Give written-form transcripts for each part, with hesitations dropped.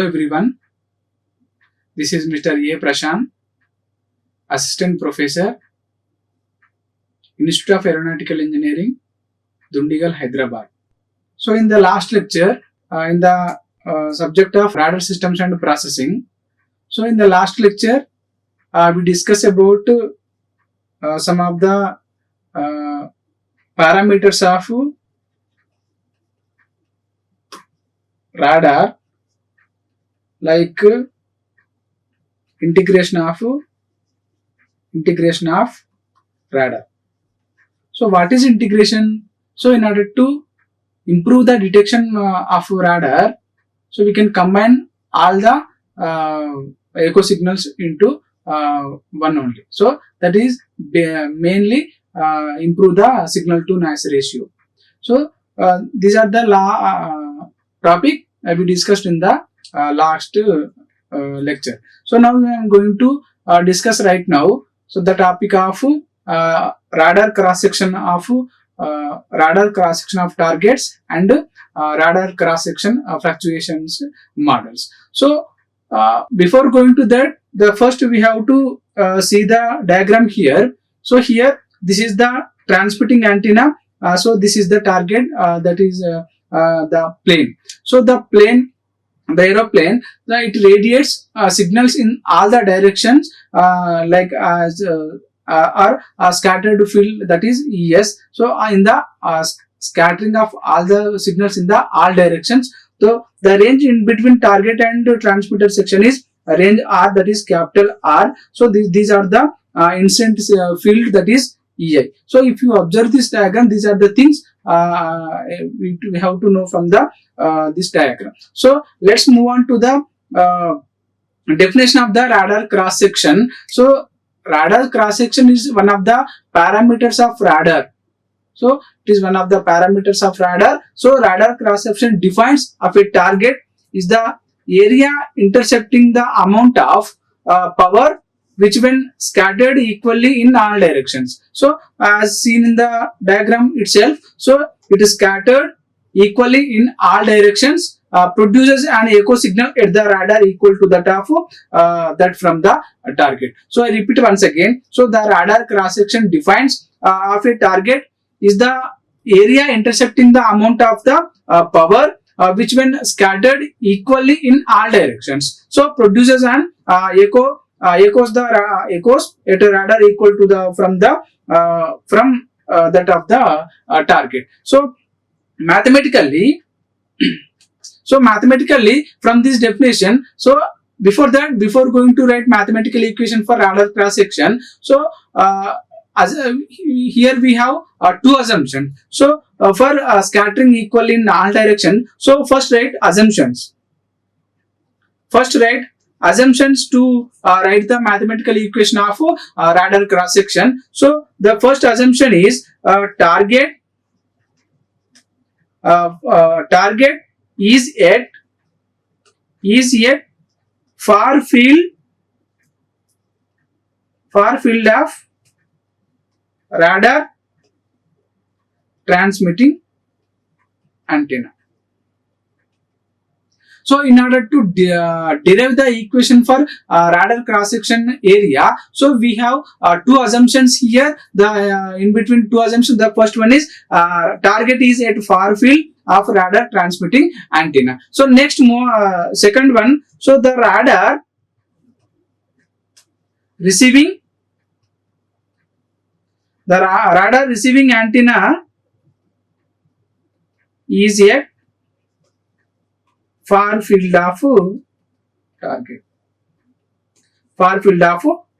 everyone. This is Mr. A. Prashant, Assistant Professor, Institute of Aeronautical Engineering, Dundigal, Hyderabad. So in the last lecture, in the subject of radar systems and processing, so in the last lecture, we discussed about some of the parameters of radar, like integration of radar. So what is integration? So in order to improve the detection of radar, so we can combine all the echo signals into one only. So that is mainly improve the signal to noise ratio. So these are the topic we discussed in the last lecture. So now I am going to discuss right now. So the topic of radar cross section of targets and radar cross section fluctuations models. So before going to that, the first we have to see the diagram here. So here this is the transmitting antenna. So this is the target, that is the plane. So the plane, the aeroplane, it radiates signals in all the directions, like as or scattered field, that is ES. So in the scattering of all the signals in the all directions. So the range in between target and transmitter section is range R, that is capital R. So these are the incident field, that is EI. So if you observe this diagram, these are the things we have to know from the this diagram. So let's move on to the definition of the radar cross section. So radar cross section is one of the parameters of radar. So it is one of the parameters of radar. So radar cross section defines of a target is the area intercepting the amount of power which when scattered equally in all directions. So as seen in the diagram itself, so it is scattered equally in all directions, produces an echo signal at the radar equal to that of that from the target. So I repeat once again. So the radar cross section defines of a target is the area intercepting the amount of the power which when scattered equally in all directions. So produces an echoes at a radar equal to the from that of the target. So mathematically from this definition, so before that, before going to write mathematical equation for radar cross section, so here we have two assumptions. So for scattering equal in all direction, so first write assumptions. To write the mathematical equation of radar cross section. So the first assumption is target is at far field of radar transmitting antenna. So in order to derive the equation for radar cross section area, so we have two assumptions here. The in between two assumptions, the first one is target is at far field of radar transmitting antenna. So next second one, so the radar receiving antenna is a far field of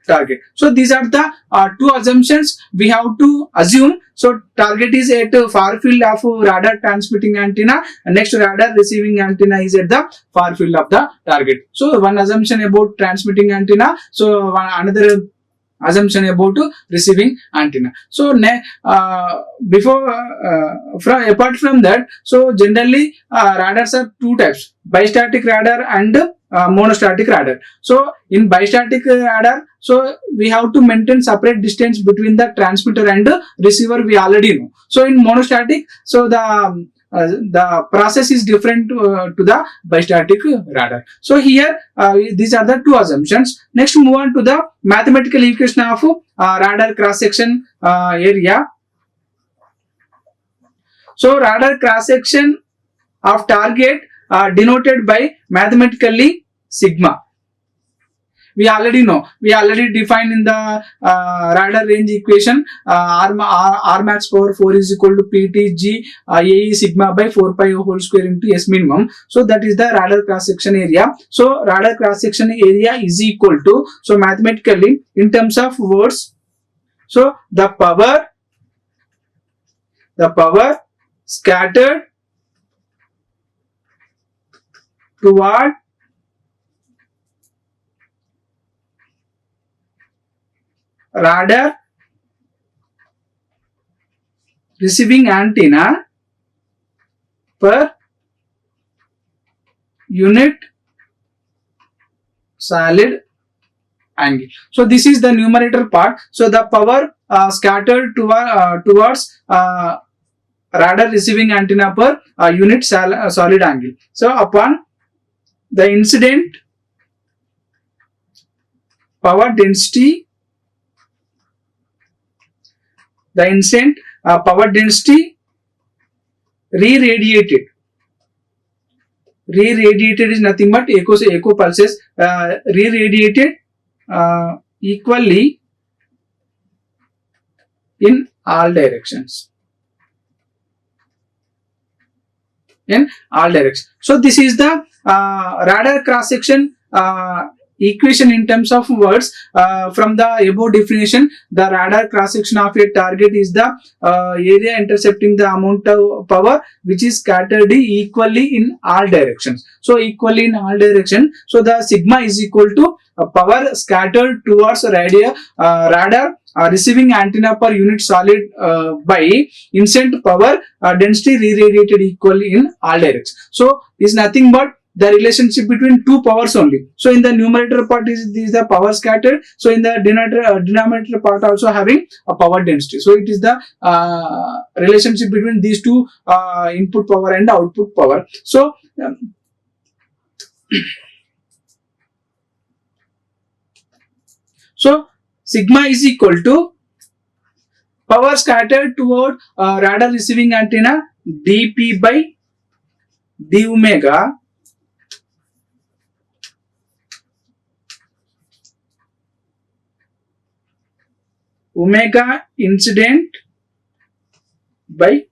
target. So these are the two assumptions we have to assume. So target is at far field of radar transmitting antenna, and next radar receiving antenna is at the far field of the target. So one assumption about transmitting antenna, so another assumption about receiving antenna. So apart from that, so generally radars are two types: bistatic radar and monostatic radar. So in bistatic radar, so we have to maintain separate distance between the transmitter and receiver, we already know. So in monostatic, so the the process is different to the bistatic radar. So here these are the two assumptions. Next, move on to the mathematical equation of radar cross section area. So radar cross section of target denoted by mathematically sigma. We already know, we already defined in the radar range equation, R max power 4 is equal to PTG AE sigma by 4 pi whole square into S minimum. So that is the radar cross section area. So radar cross section area is equal to, so mathematically in terms of words, so the power scattered toward radar receiving antenna per unit solid angle. So this is the numerator part. So the power scattered towards radar receiving antenna per unit solid angle. So upon the incident power density, the incident power density re-radiated is nothing but echo pulses re-radiated equally in all directions. So this is the radar cross section equation in terms of words. From the above definition, the radar cross section of a target is the area intercepting the amount of power which is scattered equally in all directions. So equally in all directions, so the sigma is equal to power scattered towards radar receiving antenna per unit solid by incident power density re-radiated equally in all directions. So is nothing but the relationship between two powers only. So in the numerator part is the power scattered. So in the denominator part also having a power density. So it is the relationship between these two input power and output power. So so sigma is equal to power scattered toward radar receiving antenna dp by d omega incident by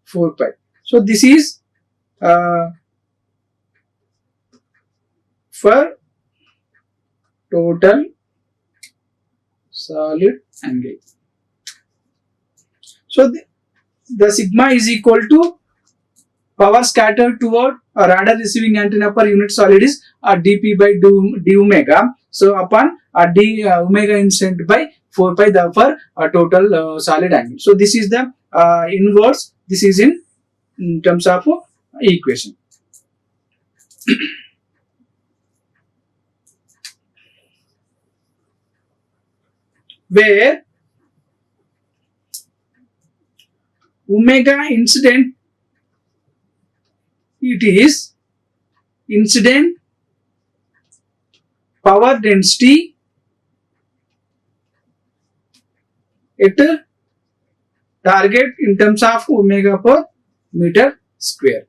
4 pi. So this is for total solid angle. So the sigma is equal to power scattered toward a radar receiving antenna per unit solid is dp by d omega. So upon d omega incident by 4 pi, therefore total solid angle. So this is the inverse. This is in terms of equation. Where omega incident, it is incident power density at target in terms of omega per meter square.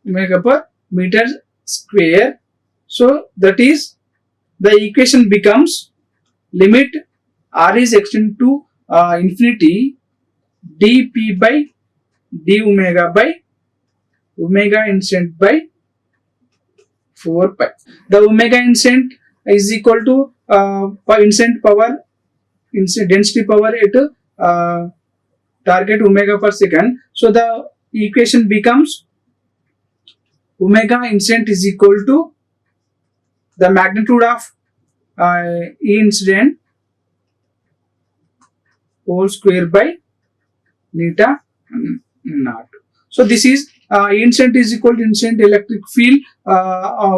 Omega per meter square. So that is the equation becomes limit r is extended to infinity dp by d omega by omega incident by 4 pi. The omega incident is equal to incident power, density power at target omega per second. So the equation becomes omega incident is equal to the magnitude of E incident whole square by neta naught. So this is E incident is equal to incident electric field,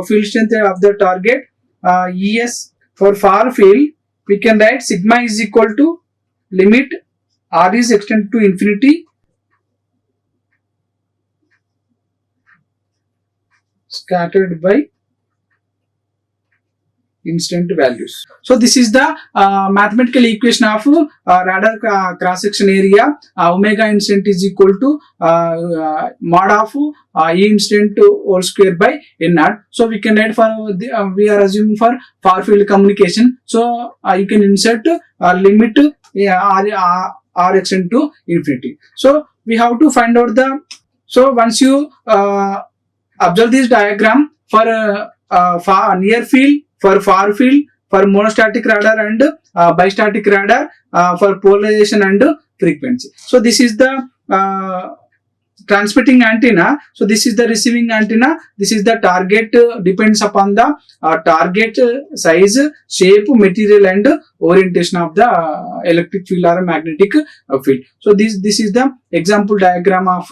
field strength of the target. Es for far field we can write sigma is equal to limit r is extended to infinity scattered by instant values. So this is the mathematical equation of radar cross section area. Omega instant is equal to mod of E instant whole square by N naught. So we can write for we are assuming for far field communication. So you can insert limit r extend to infinity. So we have to find out the. So once you observe this diagram for far near field, for far field, for monostatic radar and bistatic radar, for polarization and frequency. So this is the transmitting antenna. So this is the receiving antenna. This is the target, depends upon the target size, shape, material and orientation of the electric field or magnetic field. So this is the example diagram of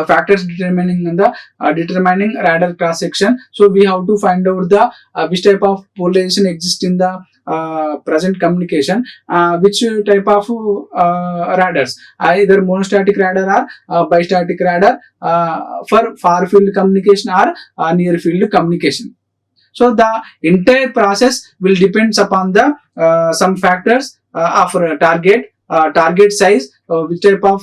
factors determining the determining radar cross section. So we have to find out the which type of polarization exists in the present communication, which type of radars, either monostatic radar or bistatic radar, for far field communication or near field communication. So the entire process will depends upon the some factors of target size, which type of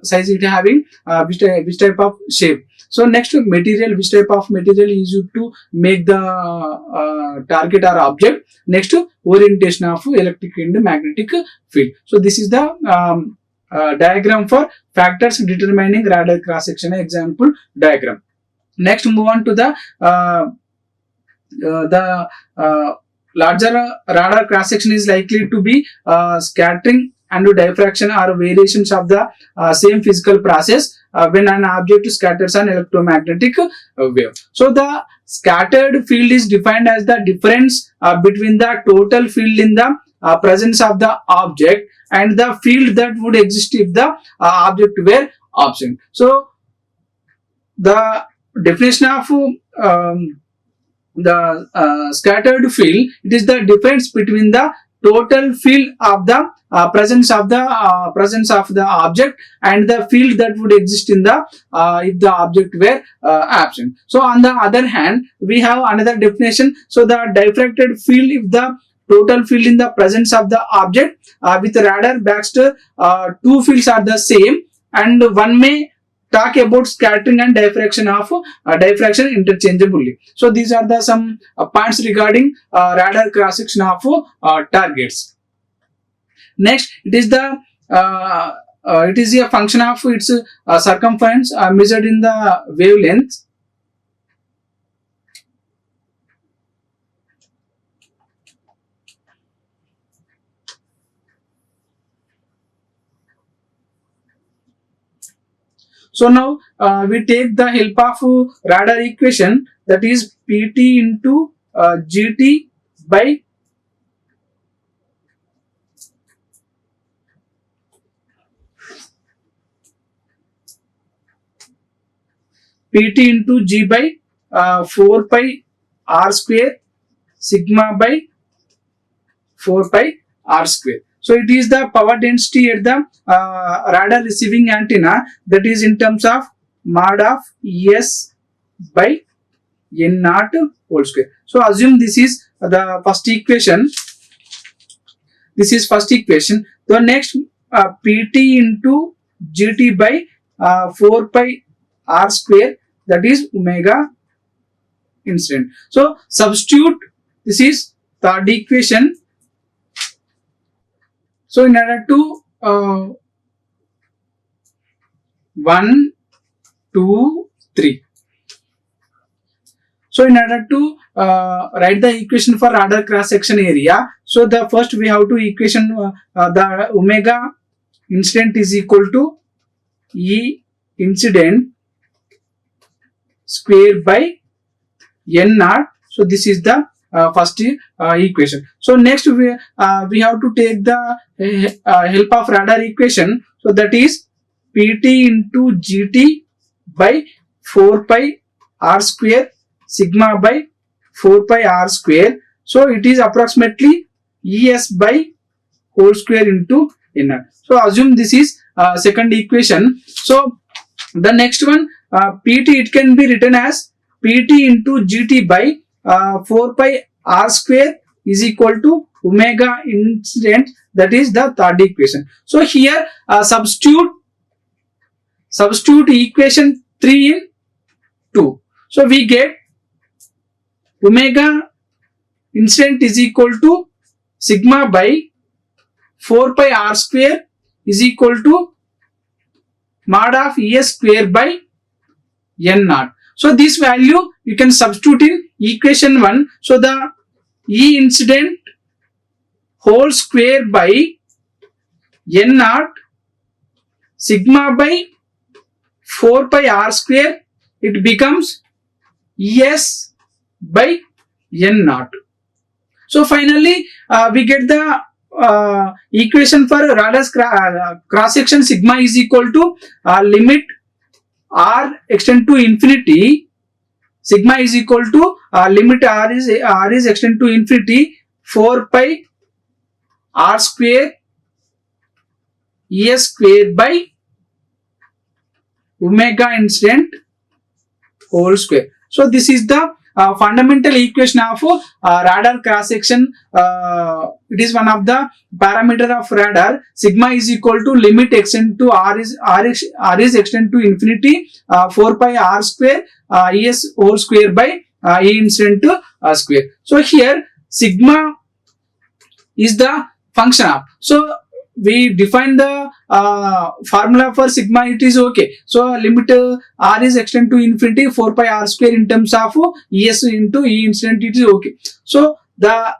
size it having, which type of shape. So next, material, which type of material is used to make the target or object. Next, orientation of electric and magnetic field. So this is the diagram for factors determining radar cross section example diagram. Next, move on to the larger radar cross section is likely to be scattering and diffraction are variations of the same physical process when an object scatters an electromagnetic wave. So the scattered field is defined as the difference between the total field in the presence of the object and the field that would exist if the object were absent. So the definition of the scattered field, it is the difference between the total field of the presence of the object and the field that would exist in the if the object were absent. So on the other hand, we have another definition. So the diffracted field, if the total field in the presence of the object with radar Baxter, two fields are the same, and one may talk about scattering and diffraction of diffraction interchangeably. So these are the some points regarding radar cross section of targets. Next, it is the it is a function of its circumference measured in the wavelength. So now we take the help of radar equation, that is Pt into Gt by Pt into G by 4 pi r square sigma by 4 pi r square. So it is the power density at the radar receiving antenna, that is in terms of mod of Es by N naught whole square. So assume this is the first equation. This is first equation. The next Pt into Gt by 4 pi r square, that is omega incident. So substitute, this is third equation. So in order to 1, 2, 3. So in order to write the equation for radar cross section area, so the first we have to equation the omega incident is equal to E incident square by N naught. So this is the first equation. So next we have to take the help of radar equation. So that is Pt into Gt by 4 pi r square sigma by 4 pi r square. So it is approximately Es by whole square into NR. So assume this is second equation. So the next one, Pt, it can be written as Pt into Gt by 4 pi R square is equal to omega incident. That is the third equation. So here substitute equation 3 in 2. So we get omega incident is equal to sigma by 4 pi R square is equal to mod of Es square by N naught. So this value you can substitute in equation 1. So the E incident whole square by N naught sigma by 4 pi R square, it becomes Es by N naught. So finally we get the equation for radar's cross section. Sigma is equal to limit R extend to infinity. Sigma is equal to limit R is extend to infinity 4 pi R square Es square by omega incident whole square. So this is the fundamental equation of radar cross section. It is one of the parameter of radar. Sigma is equal to limit extend to R is extend to infinity 4 pi R square Es whole square by E incident to square. So here sigma is the function of. So we define the formula for sigma, it is okay. So limit R is extend to infinity 4 pi R square in terms of Es into E incident, it is okay. So the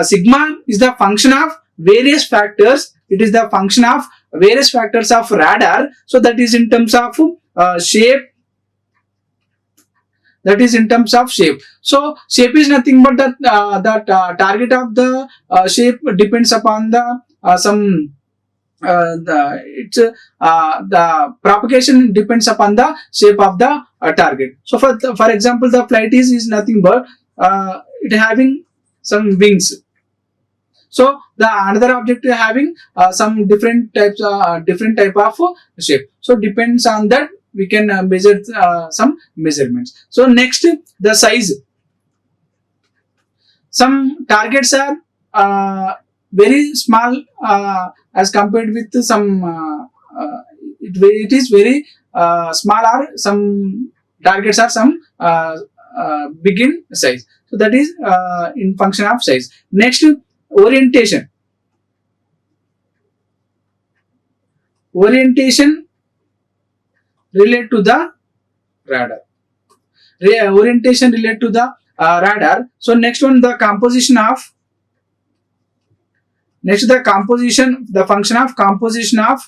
sigma is the function of various factors. It is the function of various factors of radar. So that is in terms of shape. That is in terms of shape. So shape is nothing but that target of the shape depends upon the the propagation depends upon the shape of the target. So for example, the flight is nothing but it having some wings. So the another object having some different type of shape. So depends on that we can measure some measurements. So next, the size. Some targets are very small as compared with some it is very small, or some targets are some big in size. So that is in function of size. Next, orientation. Orientation relate to the radar. Orientation relate to the radar. So next one, the composition of. Next, the composition, the function of composition of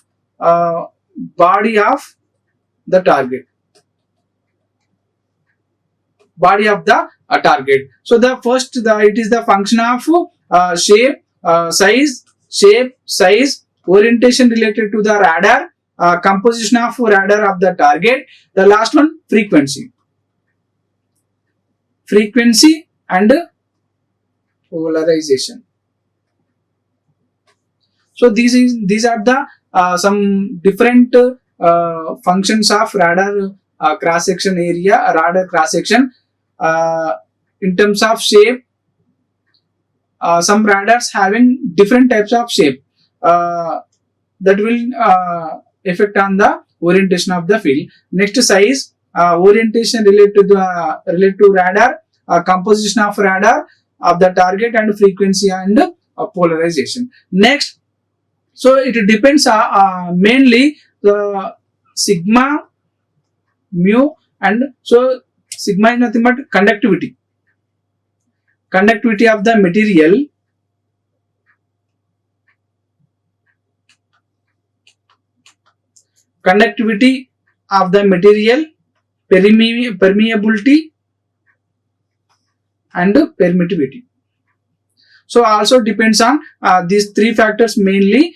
body of the target. Body of the target. So the first, it is the function of shape, size, orientation related to the radar, composition of radar of the target. The last one, frequency. Frequency and polarization. So these are the some different functions of radar cross section area, radar cross section. In terms of shape, some radars having different types of shape that will affect on the orientation of the field. Next, size, orientation related to radar, composition of radar of the target, and frequency and polarization. Next, so it depends mainly the sigma, mu, and so sigma is nothing but conductivity. Conductivity of the material. Conductivity of the material, permeability and permittivity. So also depends on these three factors mainly,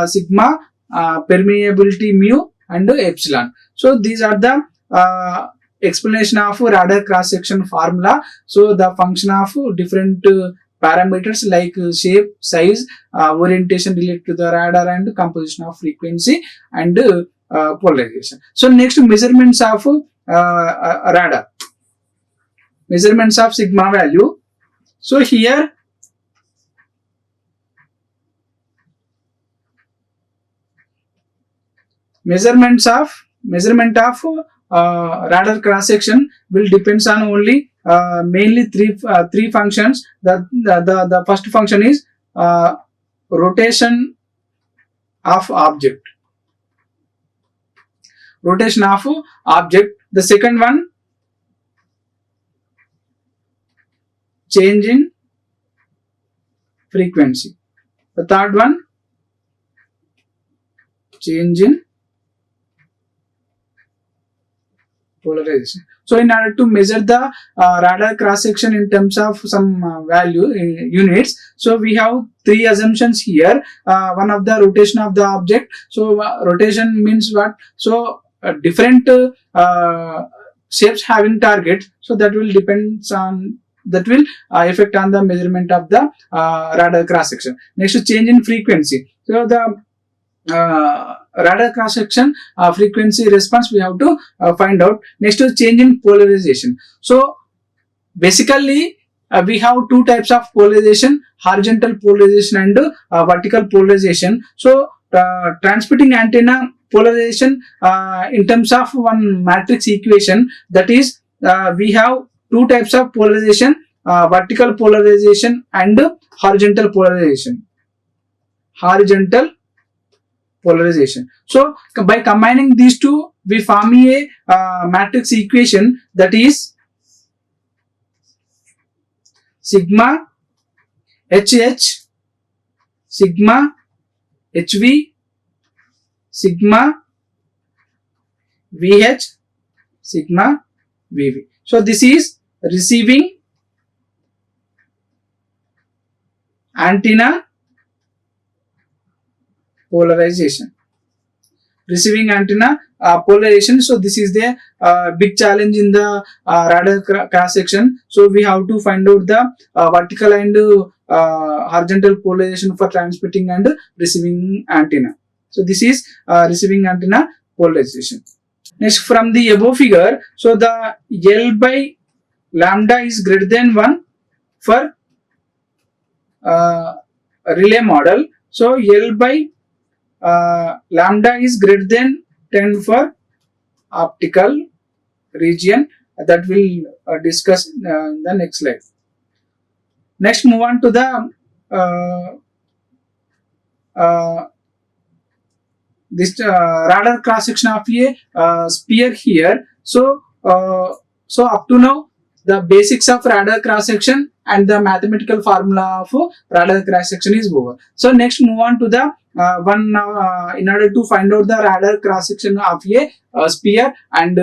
sigma, permeability, mu, and epsilon. So these are the explanation of radar cross section formula. So the function of different parameters like shape, size, orientation related to the radar, and composition of frequency and polarization. So next, measurements of radar, measurements of sigma value. So here measurement of radar cross section will depends on only mainly three functions. The first function is rotation of object. Rotation of object. The second one, change in frequency. The third one, change in polarization. So in order to measure the radar cross section in terms of some value units, so we have three assumptions here. One of the rotation of the object. So rotation means what? So different shapes having target. So that will depends on, that will affect on the measurement of the radar cross section. Next, change in frequency. So the radar cross section frequency response we have to find out. Next is change in polarization. So basically we have two types of polarization: horizontal polarization and vertical polarization. So transmitting antenna polarization in terms of one matrix equation, that is we have two types of polarization: vertical polarization and horizontal polarization. Horizontal polarization. So by combining these two, we form a matrix equation, that is sigma HH, sigma HV, sigma VH, sigma VV. So this is receiving antenna polarization. Receiving antenna polarization. So this is the big challenge in the radar cross section. So we have to find out the vertical and horizontal polarization for transmitting and receiving antenna. So this is receiving antenna polarization. Next, from the above figure, so the L by lambda is greater than 1 for relay model. So L by lambda is greater than 10 for optical region. That will discuss in the next slide. Next, move on to the this radar cross section of a sphere here. So up to now, the basics of radar cross section and the mathematical formula of radar cross section is over. So next, move on to the in order to find out the radar cross section of a sphere and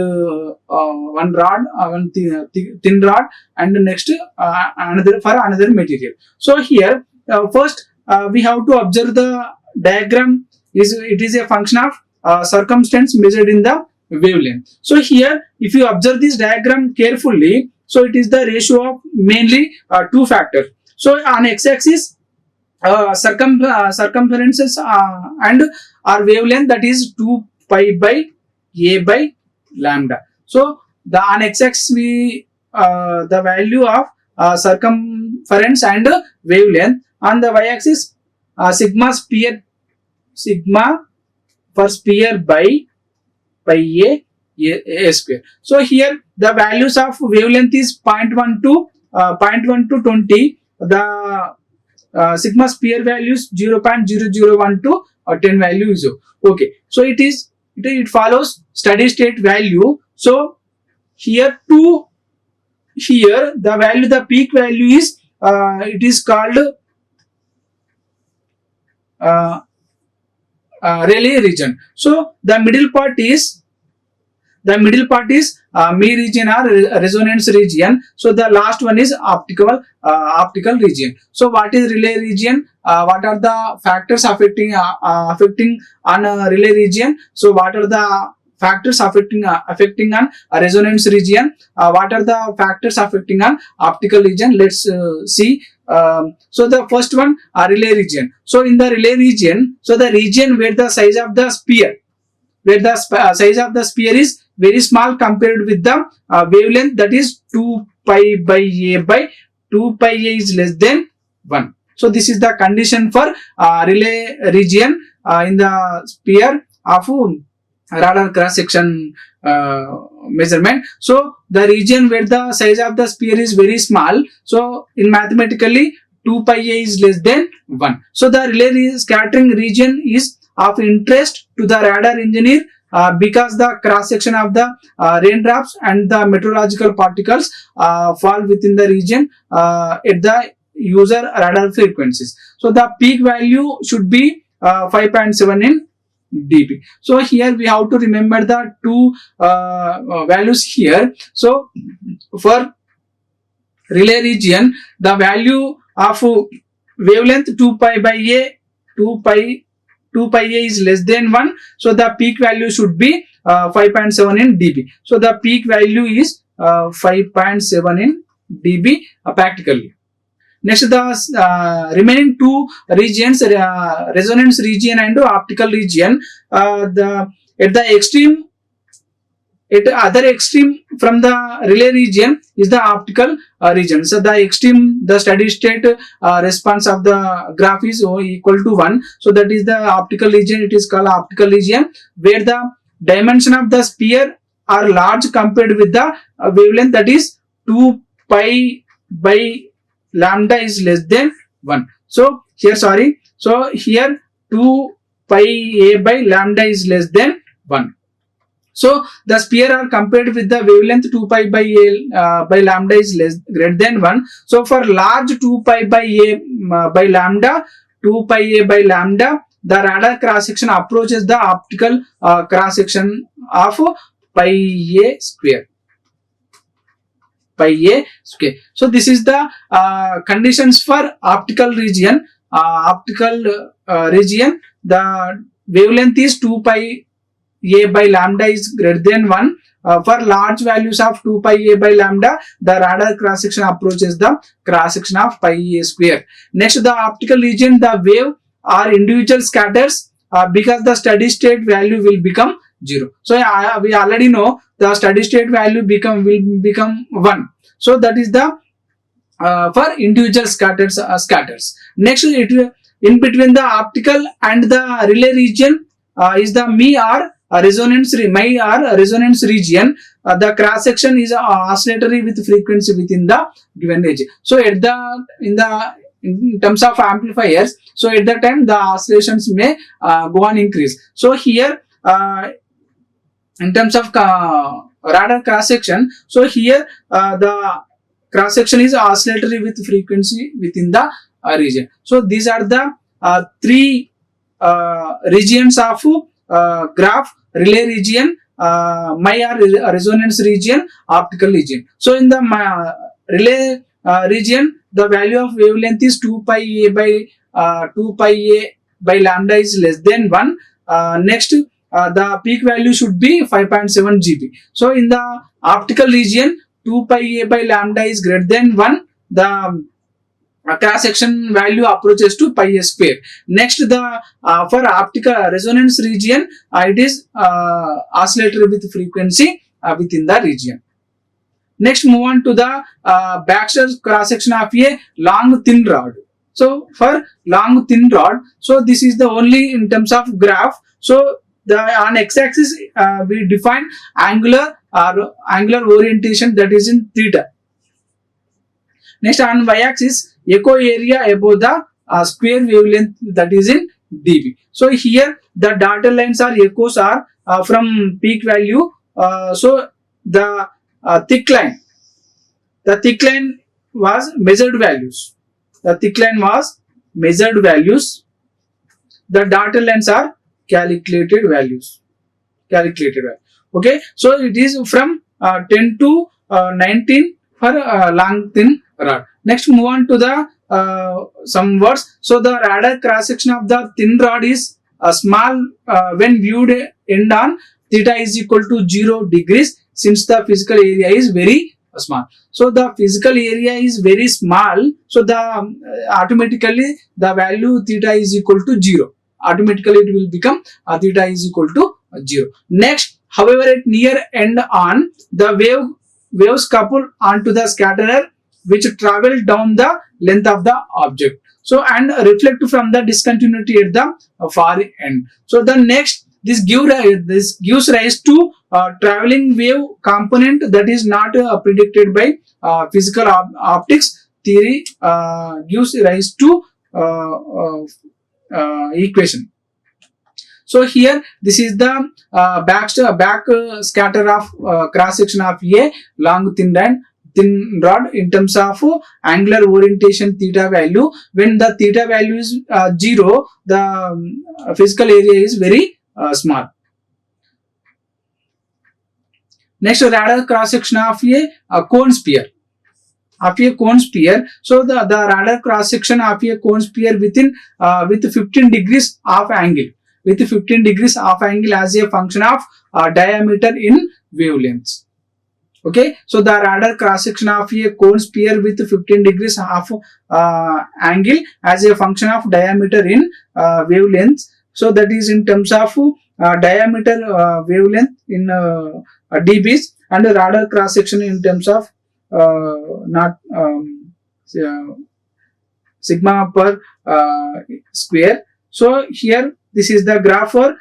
one rod, one thin rod, and next another material. So here first we have to observe the diagram. It is a function of circumstance measured in the wavelength. So here, if you observe this diagram carefully, so it is the ratio of mainly two factors. So on x-axis circumferences and our wavelength, that is 2 pi by a by lambda. So the on x-axis we the value of circumference and wavelength. On the y-axis sigma for sphere by a square. So here the values of wavelength is 0.1 to 20. The sigma sphere values 0.0012 or 10 value is okay. So it follows steady state value. So here the value, the peak value is it is called Rayleigh region. So the middle part is Mie region or resonance region. So the last one is optical region. So what is Rayleigh region? What are the factors affecting on Rayleigh region? So what are the factors affecting on a resonance region? What are the factors affecting on optical region? Let's see. So the first one, relay region. So in the relay region, so the region where the size of the sphere, where the size of the sphere is very small compared with the wavelength, that is 2 pi by a by 2 pi a is less than 1. So this is the condition for relay region in the sphere of radar cross section measurement. So the region where the size of the sphere is very small, so in mathematically 2 pi a is less than 1. So the relay scattering region is of interest to the radar engineer because the cross section of the raindrops and the meteorological particles fall within the region at the user radar frequencies. So the peak value should be 5.7 in dB. So here we have to remember the two values here. So for relay region, the value of wavelength 2 pi by a 2 pi a is less than 1. So the peak value should be 5.7 in dB. So the peak value is 5.7 in dB practically. Next, the remaining two regions, resonance region and optical region, at the other extreme from the relay region is the optical region. So the extreme, the steady state response of the graph is equal to 1. So that is the optical region. It is called optical region, where the dimension of the sphere are large compared with the wavelength, that is 2 pi by lambda is less than 1. So here, so here 2 pi a by lambda is less than 1. So the sphere are compared with the wavelength 2 pi by a by lambda is greater than 1. So for large 2 pi by a by lambda, 2 pi a by lambda, the radar cross section approaches the optical cross section of pi a square. Pi a square. So this is the conditions for optical region. The wavelength is 2 pi a by lambda is greater than 1. For large values of 2 pi a by lambda, the radar cross section approaches the cross section of pi a square. Next, the optical region, the wave or individual scatters because the steady state value will become 0. So we already know the steady state value will become 1. So that is the for individual scatters. Next, in between the optical and the relay region is the resonance region. The cross section is oscillatory with frequency within the given region. So at in terms of amplifiers, so at that time the oscillations may go on increase. So here in terms of radar cross section, so here the cross section is oscillatory with frequency within the region. So these are the three regions of graph: relay region, resonance region, optical region. So in the relay region, the value of wavelength is 2 pi a by lambda is less than 1. Next, the peak value should be 5.7 GB. So in the optical region, 2 pi a by lambda is greater than 1. The cross section value approaches to pi a square. Next, the for optical resonance region, it is oscillatory with frequency within the region. Next, move on to the Baxter cross section of a long thin rod. So for long thin rod, so this is the only in terms of graph. So on x-axis we define angular orientation, that is in theta. Next, on y-axis, echo area above the square wavelength, that is in dB. So here the dotted lines are echoes are from peak value. So the thick line was measured values. The dotted lines are calculated values. Okay, so it is from 10 to 19 for long thin rod. Next, move on to the some words. So the radar cross section of the thin rod is small when viewed end on theta is equal to 0 degrees since the physical area is very small. So the physical area is very small, so the automatically the value theta is equal to 0. Automatically it will become theta is equal to 0. Next, however, at near end on, the waves couple onto the scatterer which travel down the length of the object. So and reflect from the discontinuity at the far end. So the next, this gives rise to traveling wave component that is not predicted by physical optics theory, gives rise to equation. So here this is the back scatter of cross section of a long thin rod in terms of angular orientation theta value. When the theta value is 0, the physical area is very small. Next, radar cross section of a cone sphere. So the radar cross section of a cone sphere within with 15 degrees of angle. With 15 degrees of angle as a function of diameter in wavelengths. Okay, so the radar cross section of a cone sphere with 15 degrees of angle as a function of diameter in wavelengths. So that is in terms of diameter wavelength in dBs, and radar cross section in terms of not sigma per square. So here this is the graph for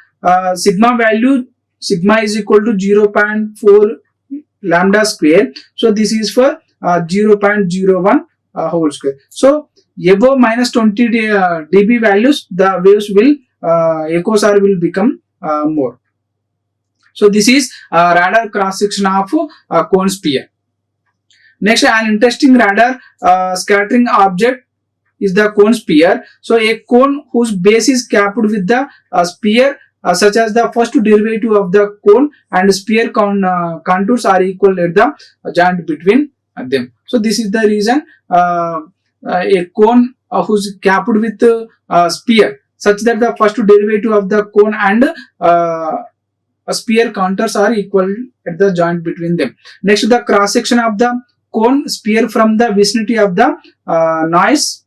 sigma value. Sigma is equal to 0.4 lambda square. So this is for 0.01 whole square. So above minus 20 dB values, the waves will echoes will become more. So this is radar cross section of cone sphere. Next, an interesting radar scattering object is the cone sphere. So a cone whose base is capped with the sphere, such as the first derivative of the cone and sphere contours are equal at the joint between them. So this is the reason a cone whose capped with sphere, such that the first derivative of the cone and a sphere contours are equal at the joint between them. Next, the cross section of the cone sphere from the vicinity of the noise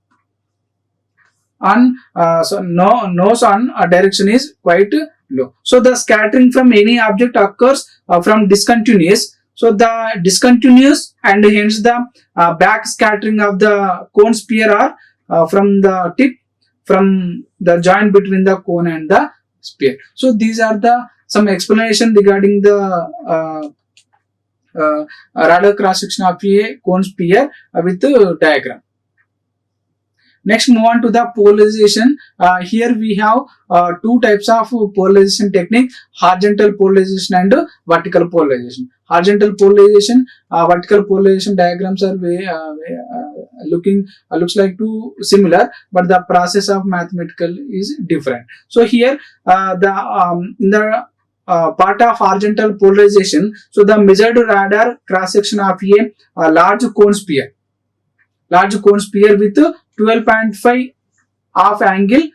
on nose on direction is quite low. So the scattering from any object occurs from discontinuous. So the discontinuous and hence the back scattering of the cone sphere are from the tip, from the joint between the cone and the sphere. So these are the some explanation regarding the radar cross section of a cone sphere with the diagram. Next, move on to the polarization. Here we have two types of polarization technique: horizontal polarization and vertical polarization. Horizontal polarization, vertical polarization diagrams are looks like too similar, but the process of mathematical is different. So here in the part of horizontal polarization, so the measured radar cross section of a large cone sphere with 12.5 of angle,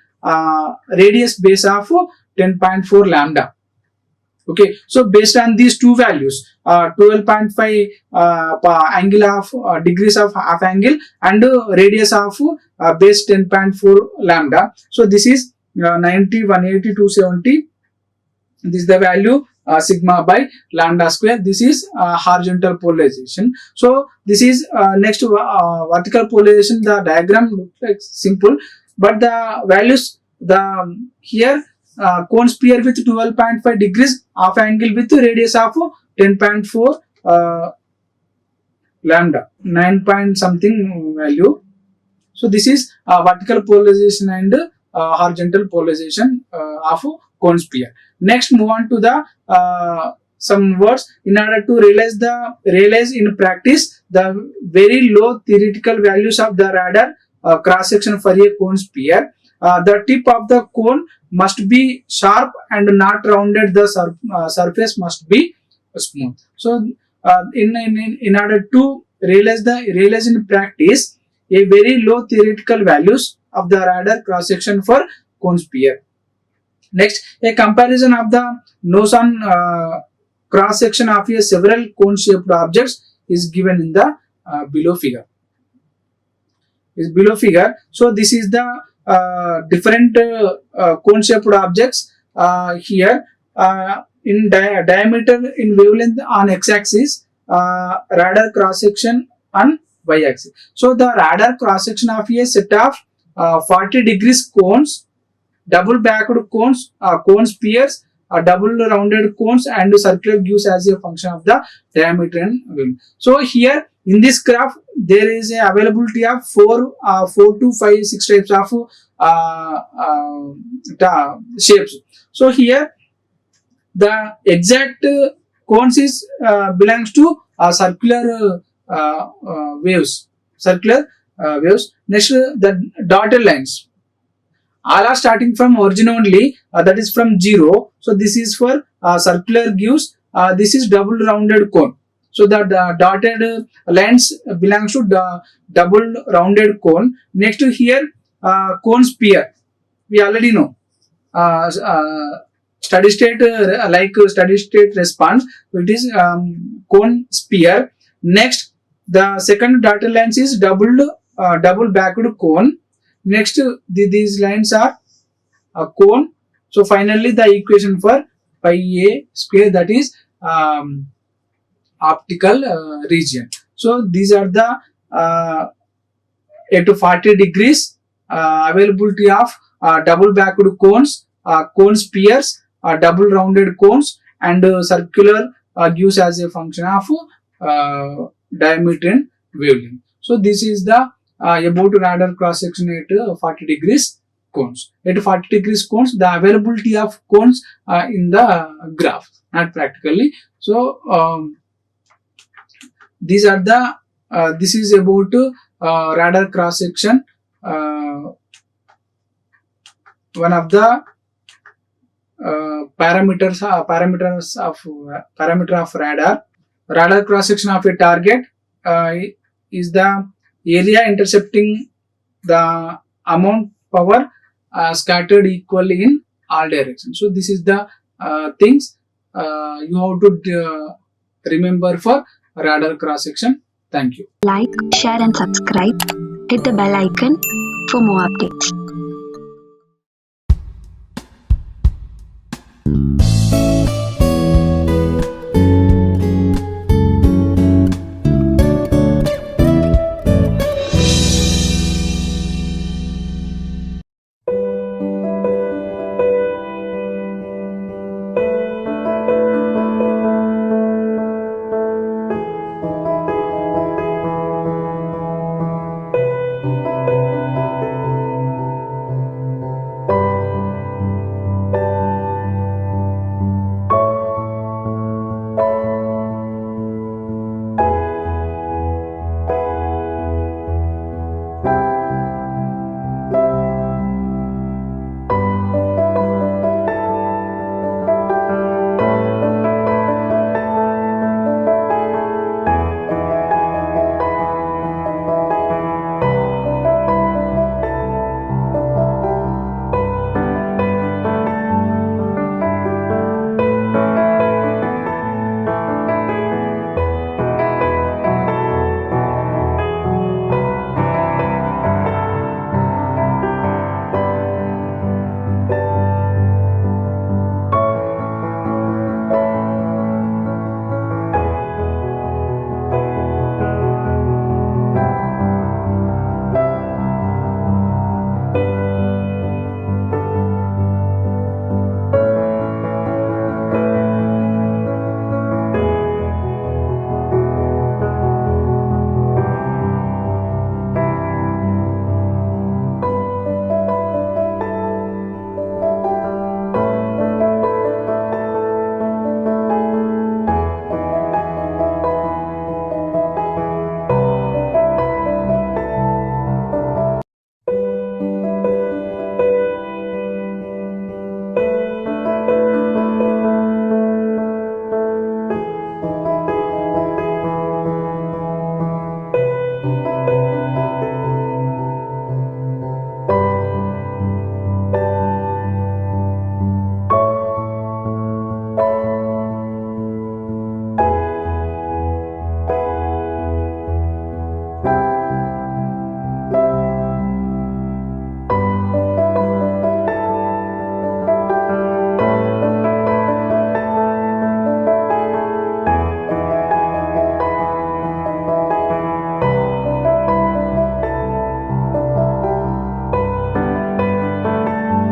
radius base of 10.4 lambda. Okay, so based on these two values, 12.5 angle of degrees of half angle and radius of base 10.4 lambda. So this is 90, 180, 270. This is the value sigma by lambda square. This is horizontal polarization. So this is next vertical polarization. The diagram looks like simple, but the values, the here cone sphere with 12.5 degrees of angle with radius of 10.4 lambda, 9 point something value. So this is vertical polarization and horizontal polarization of cone sphere. Next, move on to the some words. In order to realize in practice the very low theoretical values of the radar cross section for a cone sphere, the tip of the cone must be sharp and not rounded. The surface must be smooth. So in order to realize in practice a very low theoretical values of the radar cross section for cone sphere. Next, a comparison of the nose on cross section of a several cone shaped objects is given in the below figure. So this is the different cone shaped objects here in diameter, in wavelength on x-axis, radar cross section on y-axis. So the radar cross section of a set of 40 degrees cones, double backed cones, cone spheres, double rounded cones and circular gives as a function of the diameter and wavelength. So here in this graph there is a availability of 4 to 5, 6 types of shapes. So here the exact cones is belongs to circular waves. Next, the dotted lines. All are starting from origin only, that is from 0. So this is for circular gives. This is double rounded cone. So the dotted lines belongs to the double rounded cone. Next to here, cone sphere. We already know. Steady state steady state response. It is cone sphere. Next, the second dotted lines is double backed cone. Next, these lines are a cone. So finally, the equation for pi a square, that is optical region. So these are the 8 to 40 degrees availability of double backed cones, cone spheres, double rounded cones, and circular gives as a function of diameter and wavelength. So this is the about radar cross section at 40 degrees cones. At 40 degrees cones, the availability of cones in the graph, not practically. So these are the this is about radar cross section. One of the parameter of radar. Radar cross section of a target is the area intercepting the amount power scattered equally in all directions. So this is the things you have to remember for radar cross section. Thank you. Like, share and subscribe. Hit the bell icon for more updates.